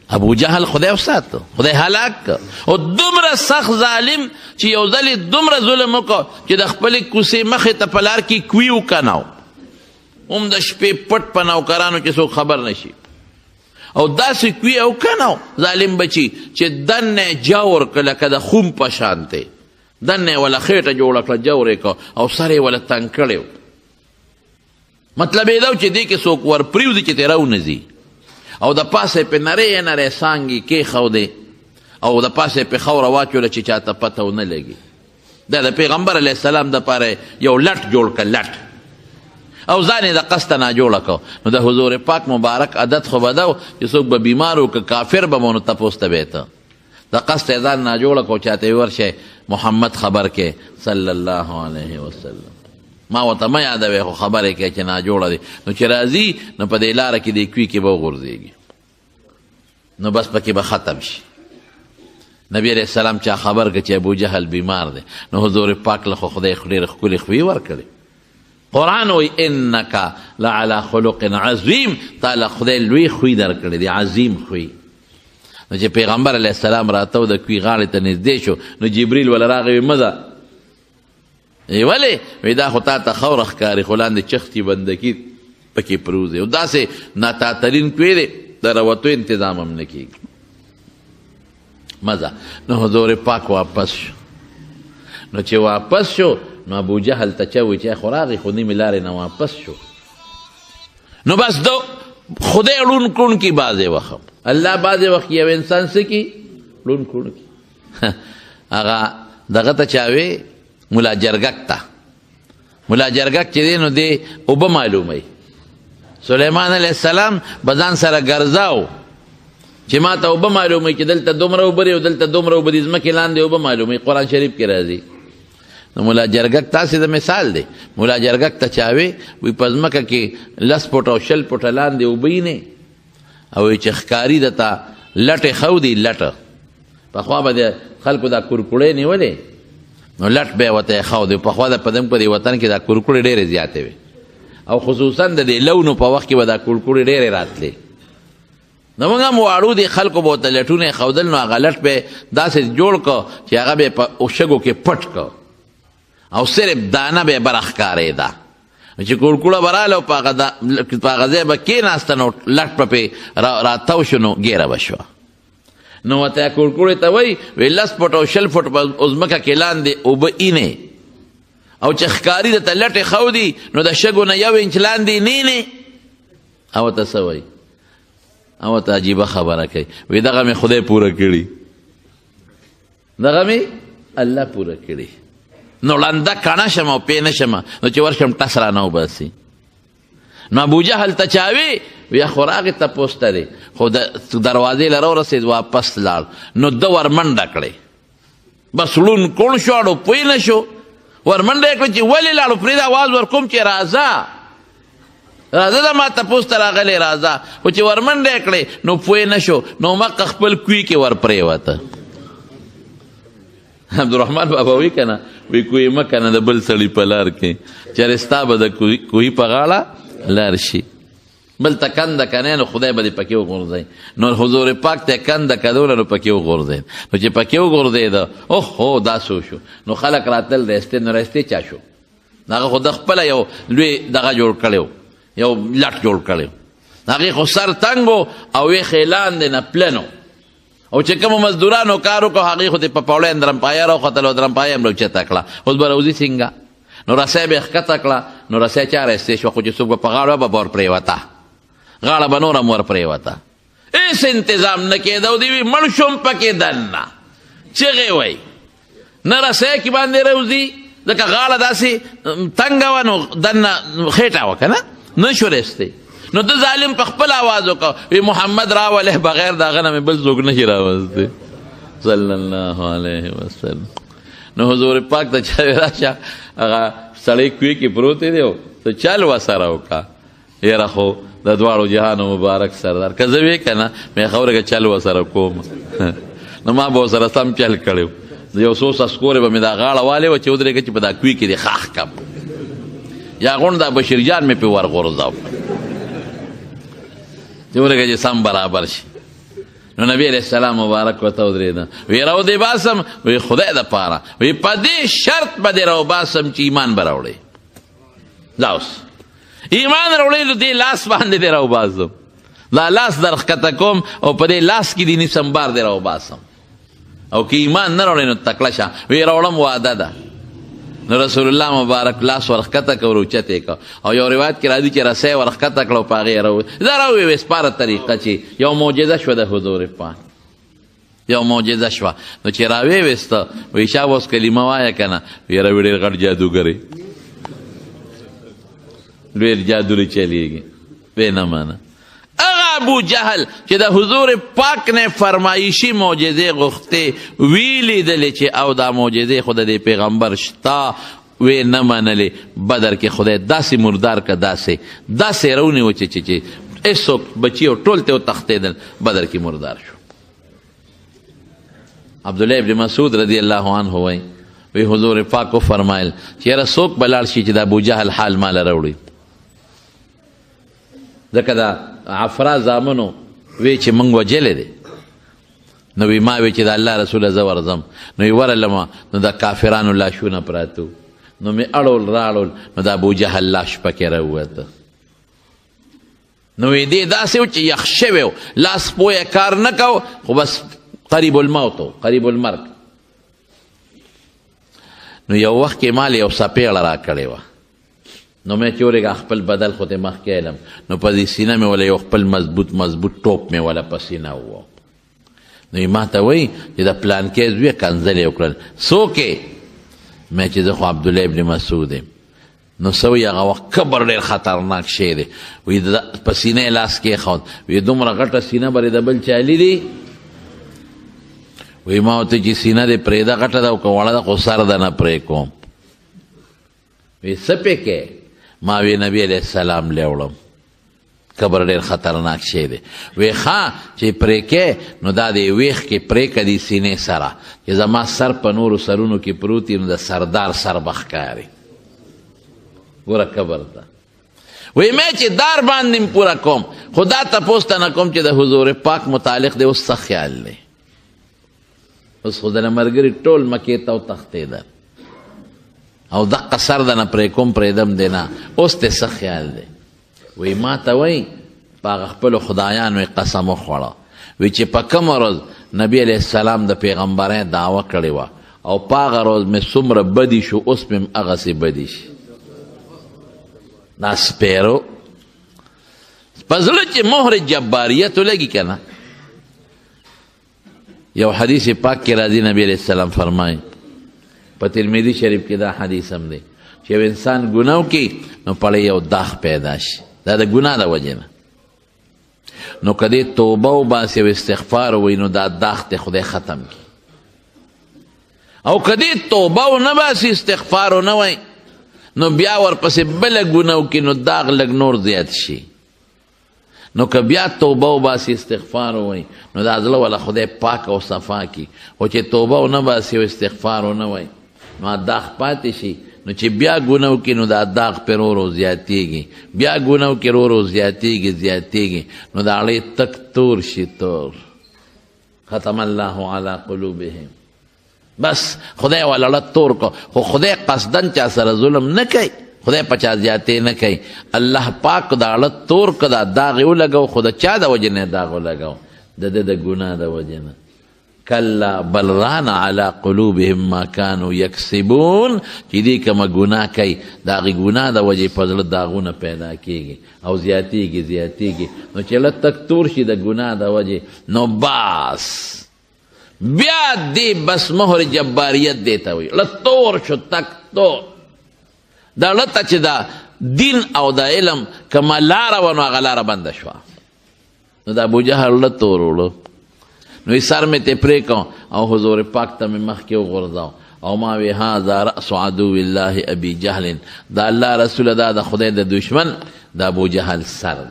ابو جهل خدای وساته، خدای هلاک که. او دومره سخت ظالم چې یو ځل یې دومره ظلم وکړو چې د خپلې کوڅې مخې ته په لار کې کوي وکناو، هم د شپې پټ په نوکرانو کې څوک خبر نشي، او داسې کوي او کناو ظالم بچي چې دنه جاور که لکه د خوم په شان دی، دنه ولا خېټه جوړه کړه جور یې که او سر یې ولا تنګ کړی. مطلب یې دا چې دې کې څوک ور پرېوځي چې ترې راونځي، او د پاسه پې نری نری سانګې کېښودې او د پاسه پې خاوره واچوله چې چاته پته ونه لګي. دا د پیغمبر علیه السلام دپاره یو لټ جوړ که لټ، او ځان یې د قصده ناجوړه که. نو د حضور پاک مبارک عادت خو به ده چې څوک به بیمار و که کافر به مو نو تپوس ته به ته د قصده یې ځان ناجوړه که او چاته یې ورشئ محمد خبر کې صلی الله علیه وسلم. ما ورته مه یادوې خو خبرې کوي چې ناجوړه دی، نو چې راځي نو په دې لاره کې د کوي کې به وغورځېږي، نو بس پکې به ختم شي. نبی علیه السلام چا خبر که چې ابو جهل بیمار دی، نو حضور پاک له خو خدای ډېرې ښکلې خوی ورکړې. قرآن وایي انک لعلی خلق عظیم، تا له خدای لوی خوی درکړی دی، عظیم خوی. نو چې پیغمبر علیه السلام راته د کوي غاړې ته نږدې شو، نو جبریل وله راغی مه ځه. ولې؟ وایي دا خو تا ته خوره ښکاري، خو لاندې چختي بندکي پکې پروت دی، او داسې ناتاترین کوی دی د راوتو انتظام هم نه کېږي. مزه. نو حضور پاک واپس شو، نو چې واپس شو نو ابو جهل ته چا وایي چې خو راغی خو نیمې لارې نه واپس شو. نو بس دو خدای ړون کړون کی بعضې وخت الله بعضې وخت یو انسان څه کي ړون کړون کی. هغه دغه ته چا وی ملا جرګک ته، ملا جرګک چې دی نو دی اوبه معلوموي. سلیمان علیه السلام به ځان سره ګرځاو چې ما ته اوبه معلوموي چې دلته دومره اوبه دي او دلته دومره اوبه دي، ځمکې لاندې اوبه معلوموي، قرآن شریف کې راځي. نو ملا جرګک تاسې د مثال دی، ملا جرګک ته چا وی په ځمکه کې 10 فوټه او 20 فوټه لاندې اوبه یې نه، او چې ښکاري درته لټې ښودي لټه، پخوا به د خلکو دا کورکوړې نیولې نو لټ به یې ورته ښودي. پخوا د په دې وطن کې دا کورکوړې ډېرې زیاتې وې، او خصوصا د دې لونو په وخت کې به دا کورکوړې ډېرې راتلې. نو موږ هم واړو دې خلکو به ورته لټونه یې ښودل، نو هغه لټ به یې داسې جوړ کړه چې هغه به یې په شګو کې پټ کړه او صرف دانه به یې برښکارېده. چې کورکوړه به راله او په هغه ځای به کېناسته نو لټ به پې راتاو شو نو ګیره به شوه. نو ورته کورکوړې ته وایي 10 فوټ او 20 فوټ په ځمکه کې لاندې اوبه اینې، او چې ښکاري درته لټې ښودي نو د شګو نه 1 انچ لاندې نه او ورته څه وایي، او ورته عجیبه خبره کوي، وایي دغه مې خدای پوره کړي، دغه مې الله پوره کړي. نو لنده کڼه شم او پې نه شم، نو چې ورشم ټس رانه وباسي. نو ابو جهل ته چا وی خو راغې تپوس ته دی، خو دروازې له راورسېد واپس لاړ، نو ده ورمنډه کړې، بس ړون کوڼ شو اړو پوه نه شو، ورمنډه یې کړه چې ولې لاړو، پرېږده آواز ورکوم چې راځه راځه دا ما تپوس ته راغلی راځه، خو چې ورمنډه یې کړې نو پوه نه شو، نو مقه خپل کوي کې ور پرېوته. عبدالرحمن بابا وی که نه وی کوی مه که نه د بل سړي په لار کې، چېرې ستا به د کوهي په غاړه لار شي، بل ته کنده کنی نو خدای به دې پکې وغورځوي. نو حضور پاک ته کنده کدوله نو پکې وغورځېد، نو چې پکې وغورځېده اوهو دا څه شو، نو خلک راتل رستې، نو رستې چا شو؟ هغه خو د خپله یو لوی دغه جوړ کړی و، یو لټ جوړ کړی و، هغې خو سر تنګ و او ویښې لاندې نه پلن و، او چې کومو مزدورانو کار وکړو هغې خو دې په پوړی درمپایه راوختل او درمپایه هم راوچته کړه، اوس به راوځي څنګه؟ نو رسۍ به یې ښکته کړه، نو رسۍ چا رستې شوه، خو چې څوک به په غاړه به ور پرېوته، غاړه به نور هم ور پرېوته، هېڅ انتظام نه کېده، او دې وي مړ شوم پکې دننه چغې وایي، نه رسۍ کې باندې راوځي ځکه غاړه داسې تنګه وه نو دننه خېټه وه که نه، نه شو رستې. نو د ظالم په خپل آواز وکړه، وی محمد راوله بغیر د هغه نه مې بل څوک نشي راوستی صلی الله علیه وسلم. نو حضور پاک ته چا راشه، هغه سړی کوی کې پروت دی او ته چل ورسره وکړه، یاره خو د دواړو جهانو مبارک سردار که زه وې که نه مې خبره که چل ورسره کوم نو ما به ورسره سم چل کړی و، یو څو سسکورې به مې دا غاړه والې وه چې ودرېږه چې په دا کوی کې دې خاښ کم، یا غونډ دا بشیر جان مې پې ورغورځاو چې ورېږه چې سم برابر شي. نو نبی علیہ السلام مبارک ورته ودرېده وی راودې باسم وی خدای دپاره وی په دې شرط به دې راوباسم چې ایمان به راوړې دا اوس ایمان راوړی نو دې لاس باندې دې راوباسم دا لاس در ښکته کوم او په دې لاس کې دې نیسم بار دې راوباسم او که ایمان نه راوړی نو تکړه شه وی راوړم واده ده نو رسول الله مبارک لاس ورښکته که ور اوچتې که او یو روایت کې راځي چې رسی ورښکته کړه او په هغې یې دا راووې سپاره طریقه چې یو معجزه شوه د حضور پاک یو معجزه شوه نو چې راویوسته وایي شاه اوس کلمه وایه که نه ویې راوي ډېر غټ جادوګر ډېر جادو لري چلیږي ویې نه منه اغه ابو جهل چې د حضور پاک نه فرمایشي معجزې غوښتې وی لیدلې چې او دا معجزې خو د دې پیغمبر شته وی نه منلې بدر کې خدای داسې مردار که داسې رونیو چې هېڅوک بچي او ټول ته وتښتېدل بدر کې مردار شو عبدالله ابن مسعود رضی الله عنه وی حضور پاک وفرمایل چې یاره څوک به لاړ شي چې د ابو جهل حال ماله راوړي ځکه دا عفرا زامنو وی چې موږ وجلی دی نو وی ما وی چې د الله رسوله زه ورځم نو وی ورلمه نو د کافرانو لاشونه پراته نو مې اړول راړول نو د ابو جهل لاش پکې راووته نو وی دې داسې و چې یخ شوی و لاس پویه کار نه کو خو بس قریب الموت و قریب المرګ نو یو وخت کې مال یو سپېړه را کړې وه نو مې چې ورېږه خپل بدل خو ته مخکې علم نو په دې سینه مې ولا یو خپل مضبوط ټوپ مې ولا په سینه ووه نو یې ما ته وایي چې د پلانکې زویه کنځلې وکړل څوک یې مې چې زه خو عبدالله ابن مسعود یم نو څه وایي هغه وخت کبر ډېر خطرناک شی دی وایي په سینه یې لاس کېښود وایي دومره غټه سینه برې د بل چا لیدي وایي ما ورته چې سینه دې پرېږده غټه ده او که وړه ده خو سر ده نه پرې کوم وایي څه پې کې ما وی نبی علیہ السلام لیوړم قبر ډېر خطرناک شی دی وی ښه چې پرې کې نو دا د ویښ کې پرې که دي سینې سره چې زما سر په نورو سرونو کې پروت نو د سردار سر به ښکاري ګوره قبر ته وی مې چې دار باندې پوره کوم خو دا تپوس ته نه کوم چې د حضور پاک متعلق دی اوس څه خیال دی اوس خو دله ملګري ټول مکې ته وتښتېدل او دقه سر ده نه پرې کوم پرېږدم دی نه اوس ته څه خیال دی وی ما ته وایي په هغه خپلو خدایانو یې قسم وخوړه وی چې په کومه ورځ نبي علیه السلام د پیغمبرۍ دعوه کړې وه او په هغه ورځ مې څومره بدي شو اوس مې هم هغسې بدي شي دا سپیرو په زړه چې مهر جباریت ولګي که نه یو حدیث پاک کې راځي نبی علیه السلام فرمایي په ترمذي شریف کې دا حدیث هم دی چې یو انسان ګناه وکړي نو پړی یو داغ پیدا شي دا د ګناه د وجې نه نو که دې توبه وباسي او استغفار ووایي نو دا داغ ته خدای ختم کړي او که دې توبه ونه باسي استغفار ونه وایي نو بیا ورپسې بله ګناه وکړي نو داغ لږ نور زیات شي نو که بیا توبه وباسي استغفار ووایي نو دا زړه والا خدای پاک او صفا کړي خو چې توبه ونه باسي او استغفار ونه وایي نو داغ پاتې شي نو چې بیا ګناه وکړي نو دا داغ پرې ورو ورو زیاتېږي بیا ګناه وکړي ورو ورو زیاتېږي نو د هغې تک تور شي تور ختم الله علی قلوبهم بس خدای والا تور کو خو خدای قصدن چا سره ظلم نه کوي خدای په چا زیاتې نه کوي الله پاک دا اړه تور که دا داغ یې ولګو خو د چا د وجې نه یې داغ ولګو د ده د ګناه د وجې نه کلا بل ران علی قلوبهم ما کانوا یکسبون چې دې کومه ګناه کوي د هغې ګناه د وجې په زړه داغونه پیدا کېږي او زیاتېږي نو چې لږ تک تور شي د ګناه د وجې نو باس بیا دی بس مهر جباریت دیتا وی لطور شو تک تور دا لطا چه دا دین او دا علم کما لارا ونو اغا لارا بند شوا نو دا ابو جهل لطورولو نو ای سر میں تے پریکاو او حضور پاک تا میں مخیو غرزاو او ماوی هذا رأس عدو اللہ ابی جهل دا اللہ رسول دا خدای دا دشمن دا ابو جهل سر